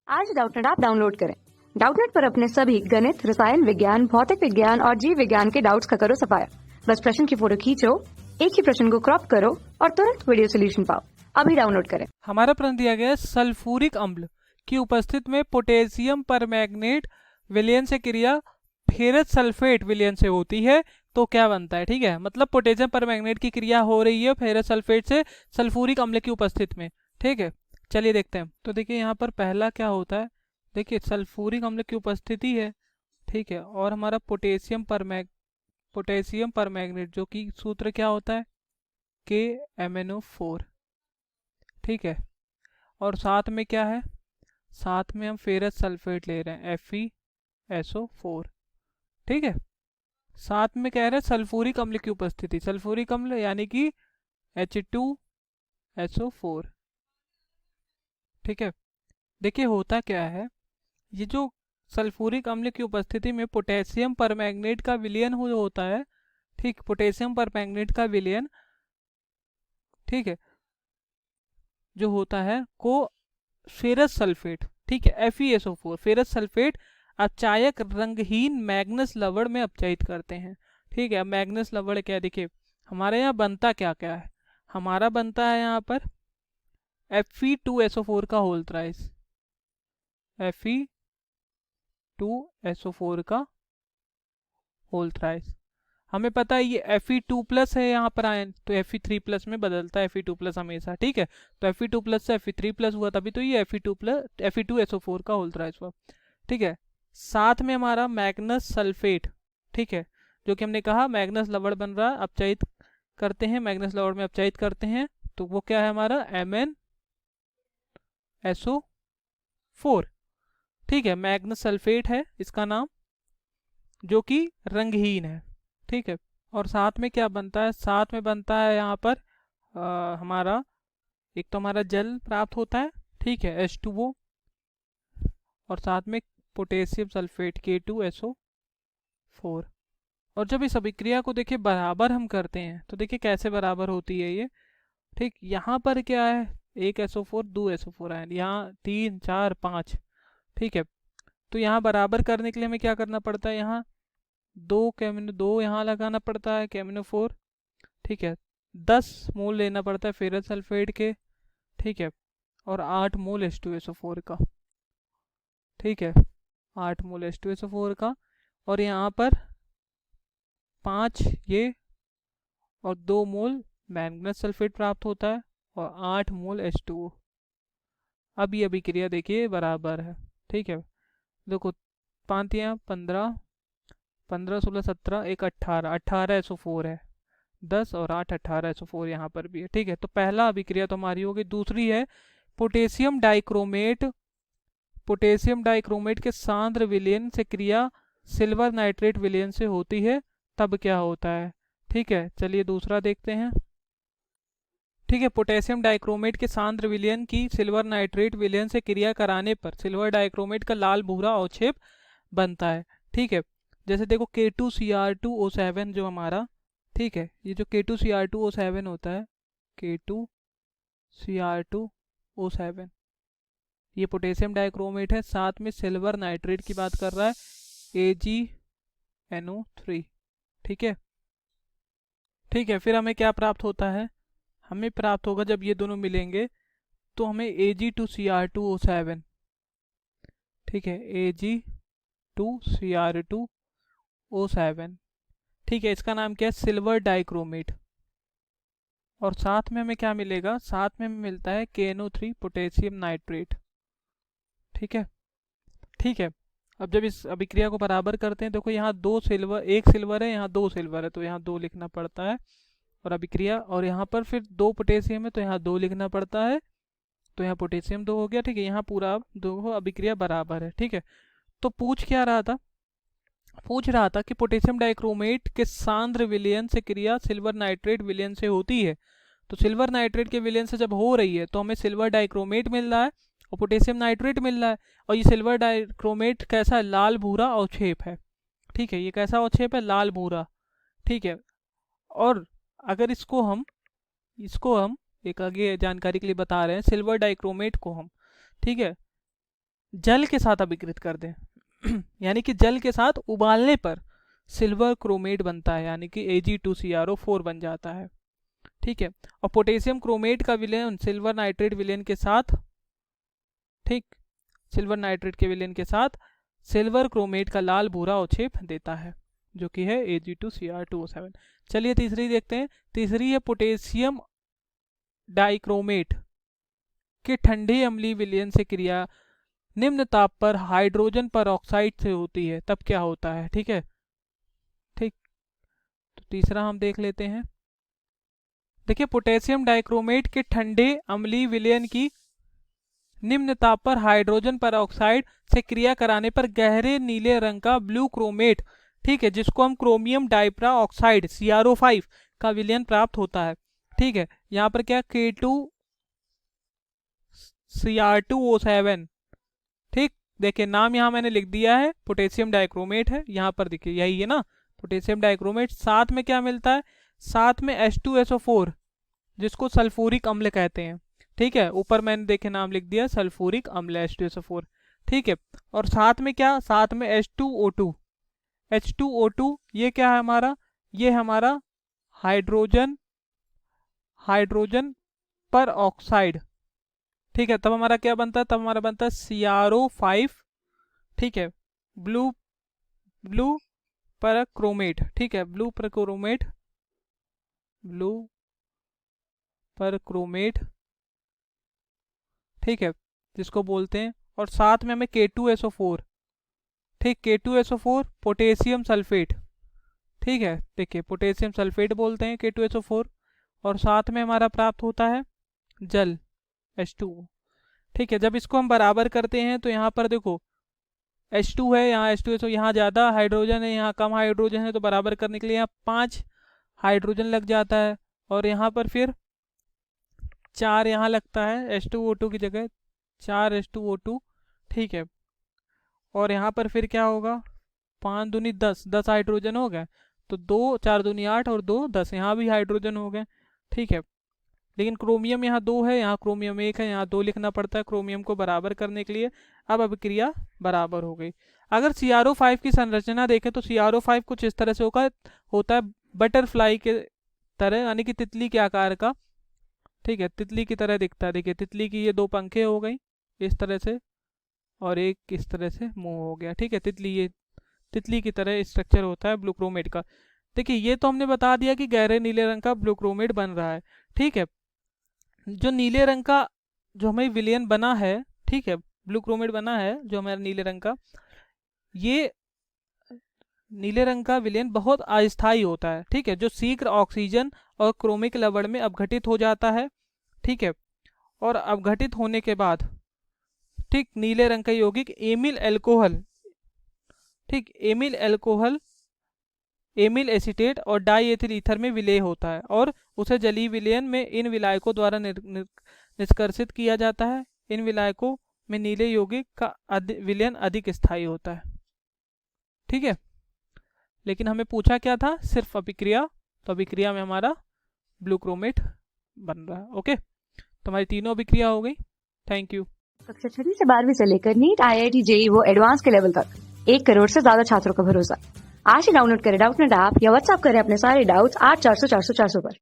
आज Doubtnut app download करें। Doubtnut पर अपने सभी गणित, रसायन विज्ञान, भौतिक विज्ञान और जीव विज्ञान के डाउट्स का करो सफाया। बस प्रश्न की फोटो खींचो, एक ही प्रश्न को क्रॉप करो और तुरंत वीडियो सोल्यूशन पाओ। अभी डाउनलोड करें। हमारा प्रश्न दिया गया है, सल्फ्यूरिक अम्ल की उपस्थिति में पोटेशियम परमैंगनेट विलयन से क्रिया फेरस सल्फेट विलयन से होती है तो क्या बनता है। ठीक है, मतलब पोटेशियम परमैंगनेट की क्रिया हो रही है फेरस सल्फेट से सल्फ्यूरिक अम्ल की उपस्थिति में। ठीक है, चलिए देखते हैं। तो देखिए यहाँ पर पहला क्या होता है, देखिए सल्फ्यूरिक अम्ल की उपस्थिति है। ठीक है, और हमारा पोटेशियम परमैंगनेट जो कि सूत्र क्या होता है, KMnO4। ठीक है, और साथ में क्या है, साथ में हम फेरस सल्फेट ले रहे हैं FeSO4। ठीक है, साथ में कह रहे हैं सल्फ्यूरिक अम्ल की उपस्थिति, सल्फ्यूरिक अम्ल यानी कि H2SO4। ठीक है, देखिए होता क्या है, ये जो सल्फ्यूरिक अम्ल की उपस्थिति में पोटेशियम परमैंगनेट का विलयन होता है। ठीक, पोटेशियम परमैंगनेट का विलयन, ठीक है, जो होता है को फेरस सल्फेट, ठीक है, FeSO4 फेरस सल्फेट अचायक रंगहीन मैग्नस लवण में अपचयित करते हैं। ठीक है, मैग्नस लवण क्या, देखिए हमारे यहाँ बनता क्या क्या है, हमारा बनता है यहाँ पर Fe2SO4 का होल थ्राइस, Fe2SO4 का होल थ्राइस। हमें पता है ये Fe2+ है यहाँ पर आयन, तो Fe3+ में बदलता है Fe2+ हमेशा। ठीक है, तो Fe2+ से Fe3+ हुआ, तभी तो ये Fe2SO4 का होल थ्राइस हुआ। ठीक है, साथ में हमारा मैग्नस सल्फेट, ठीक है, जो कि हमने कहा मैग्नस लवण बन रहा है, अपचयित करते हैं, मैग्नस लवण में अपचयित करते हैं, तो वो क्या है हमारा MnSO4। ठीक है, मैग्नस सल्फेट है इसका नाम, जो कि रंगहीन है। ठीक है, और साथ में क्या बनता है, साथ में बनता है यहाँ पर हमारा एक तो हमारा जल प्राप्त होता है, ठीक है, H2O, और साथ में पोटेशियम सल्फेट K2SO4। और जब इस अभिक्रिया को देखिए बराबर हम करते हैं तो देखिए कैसे बराबर होती है ये। ठीक, यहाँ पर क्या है, एक SO4 दो SO4 आयन, यहाँ 3 4 5। ठीक है, तो यहाँ बराबर करने के लिए हमें क्या करना पड़ता है, यहाँ दो यहाँ लगाना पड़ता है KMnO4। ठीक है, 10 मोल लेना पड़ता है फेरस सल्फेट के। ठीक है, और 8 मोल H2SO4 का। ठीक है, 8 मोल H2SO4 का, और यहाँ पर 5 ये और 2 मोल मैंगनस सल्फेट प्राप्त होता है, और 8 मोल H2O। अब ये अभिक्रिया देखिए बराबर है। ठीक है, देखो 5 यहाँ 15, 15 16 17 एक 18, 18 SO4 है, 10 और 8 18 SO4 यहाँ पर भी है। ठीक है, तो पहला अभिक्रिया तो हमारी होगी। दूसरी है पोटेशियम डाइक्रोमेट, पोटेशियम डाइक्रोमेट के सांद्र विलयन से क्रिया सिल्वर नाइट्रेट विलयन से होती है, तब क्या होता है। ठीक है, चलिए दूसरा देखते हैं। ठीक है, पोटेशियम डाइक्रोमेट के सांद्र विलयन की सिल्वर नाइट्रेट विलयन से क्रिया कराने पर सिल्वर डाइक्रोमेट का लाल भूरा अवक्षेप बनता है। ठीक है, जैसे देखो K2Cr2O7 जो हमारा, ठीक है, ये जो K2Cr2O7 होता है, K2Cr2O7, ये पोटेशियम डाइक्रोमेट है, साथ में सिल्वर नाइट्रेट की बात कर रहा है, AgNO3। ठीक है, ठीक है, फिर हमें क्या प्राप्त होता है, हमें प्राप्त होगा जब ये दोनों मिलेंगे तो हमें Ag2Cr2O7, ठीक है, Ag2Cr2O7। ठीक है, इसका नाम क्या है, सिल्वर डाइक्रोमेट। और साथ में हमें क्या मिलेगा, साथ में हमें मिलता है KNO3 पोटेशियम नाइट्रेट। ठीक है, ठीक है, अब जब इस अभिक्रिया को बराबर करते हैं, देखो यहाँ दो सिल्वर, एक सिल्वर है, यहाँ दो सिल्वर है, तो यहाँ 2 लिखना पड़ता है, और अभिक्रिया, और यहाँ पर फिर 2 पोटेशियम है तो यहाँ 2 लिखना पड़ता है, तो यहाँ पोटेशियम 2 हो गया। ठीक है, यहाँ पूरा 2 अभिक्रिया बराबर है। ठीक है, तो पूछ क्या रहा था, पूछ रहा था कि पोटेशियम डाइक्रोमेट के सांद्र विलयन से क्रिया सिल्वर नाइट्रेट विलयन से होती है, तो सिल्वर नाइट्रेट के विलयन से जब हो रही है तो हमें सिल्वर डाइक्रोमेट मिल रहा है और पोटेशियम नाइट्रेट मिल रहा है, और ये सिल्वर डाइक्रोमेट कैसा है, लाल भूरा अवक्षेप है। ठीक है, ये कैसा अवक्षेप है, लाल भूरा। ठीक है, और अगर इसको हम एक आगे जानकारी के लिए बता रहे हैं, सिल्वर डाइक्रोमेट को हम, ठीक है, जल के साथ अभिकृत कर दें यानी कि जल के साथ उबालने पर सिल्वर क्रोमेट बनता है, यानी कि Ag2CrO4 बन जाता है। ठीक है, और पोटेशियम क्रोमेट का विलयन सिल्वर नाइट्रेट विलयन के साथ, ठीक, सिल्वर नाइट्रेट के विलयन के साथ सिल्वर क्रोमेट का लाल भूरा अवक्षेप देता है, जो कि है Ag2Cr2O7। चलिए तीसरी देखते हैं। तीसरी है पोटेशियम डाइक्रोमेट के ठंडे अम्लीय विलयन से क्रिया निम्न ताप पर हाइड्रोजन पर ऑक्साइड से होती है, तब क्या होता है। ठीक है, ठीक, तो तीसरा हम देख लेते हैं। देखिए, पोटेशियम डाइक्रोमेट के ठंडे अम्लीय विलयन की निम्न ताप पर हाइड्रोजन पर ऑक्साइड से क्रिया कराने पर गहरे नीले रंग का ब्लू क्रोमेट, ठीक है, जिसको हम क्रोमियम डाइप्रा ऑक्साइड CrO5 का विलयन प्राप्त होता है। ठीक है, यहाँ पर क्या K2Cr2O7, ठीक, देखिए नाम यहाँ मैंने लिख दिया है, पोटेशियम डाइक्रोमेट है, यहाँ पर देखिए यही है ना, पोटेशियम डाइक्रोमेट। साथ में क्या मिलता है, साथ में H2SO4 जिसको सल्फ्यूरिक अम्ल कहते हैं। ठीक है, ऊपर मैंने देखे नाम लिख दिया सल्फ्यूरिक अम्ल H2SO4। ठीक है, और साथ में क्या, साथ में H2O2। H2O2 ये क्या है हमारा, ये हमारा हाइड्रोजन पर ऑक्साइड। ठीक है, तब हमारा क्या बनता है, तब हमारा बनता है CrO5। ठीक है, ब्लू पर क्रोमेट। ठीक है, ब्लू पर क्रोमेट, ठीक है, जिसको बोलते हैं। और साथ में हमें K2SO4, ठीक, K2SO4 पोटेशियम सल्फेट। ठीक है, देखिए पोटेशियम सल्फेट बोलते हैं K2SO4, और साथ में हमारा प्राप्त होता है जल H2O। ठीक है, जब इसको हम बराबर करते हैं तो यहाँ पर देखो H2 है, यहाँ H2SO, यहाँ ज़्यादा हाइड्रोजन है, यहाँ कम हाइड्रोजन है, तो बराबर करने के लिए यहाँ 5 हाइड्रोजन लग जाता है, और यहाँ पर फिर 4 यहाँ लगता है, H2O2 की जगह 4 H2O2। ठीक है, और यहाँ पर फिर क्या होगा, 5 दूनी 10 हाइड्रोजन हो गए, तो 2 4 दूनी 8 और 2 10, यहाँ भी हाइड्रोजन हो गए। ठीक है, लेकिन क्रोमियम यहाँ 2 है, यहाँ क्रोमियम 1 है, यहाँ 2 लिखना पड़ता है क्रोमियम को बराबर करने के लिए। अब अभिक्रिया बराबर हो गई। अगर CrO5 की संरचना देखें तो CrO5 कुछ इस तरह से होता है बटरफ्लाई के तरह, यानी कि तितली के आकार का। ठीक है, तितली की तरह दिखता है। देखिए तितली की ये 2 पंखे हो गई इस तरह से, और एक इस तरह से मुंह हो गया। ठीक है, तितली की तरह स्ट्रक्चर होता है ब्लू क्रोमेट का। देखिए ये तो हमने बता दिया कि गहरे नीले रंग का ब्लू क्रोमेट बन रहा है। ठीक है, जो नीले रंग का जो हमें विलयन बना है, ठीक है, ब्लू क्रोमेट बना है जो हमारा नीले रंग का, ये नीले रंग का विलयन बहुत अस्थायी होता है। ठीक है, जो शीघ्र ऑक्सीजन और क्रोमिक लवण में अपघटित हो जाता है। ठीक है, और अपघटित होने के बाद, ठीक, नीले रंग का यौगिक एमिल एल्कोहल, ठीक, एमिल एसीटेट और डाई एथिल ईथर में विलय होता है, और उसे जलीय विलयन में इन विलायकों द्वारा निष्कर्षित किया जाता है। इन विलायकों में नीले यौगिक का विलयन अधिक स्थायी होता है। ठीक है, लेकिन हमें पूछा क्या था, सिर्फ अभिक्रिया, तो अभिक्रिया में हमारा ब्लू क्रोमेट बन रहा है। ओके, तो हमारी तीनों अभिक्रिया हो गई। Thank you. कक्षा 6 से 12वीं से लेकर नीट, IIT, JEE वो एडवांस के लेवल तक 1 करोड़ से ज्यादा छात्रों का भरोसा। आज ही डाउनलोड करें डाउटनेट ऐप या व्हाट्सएप करें अपने सारे डाउट्स 8400 400 400 पर।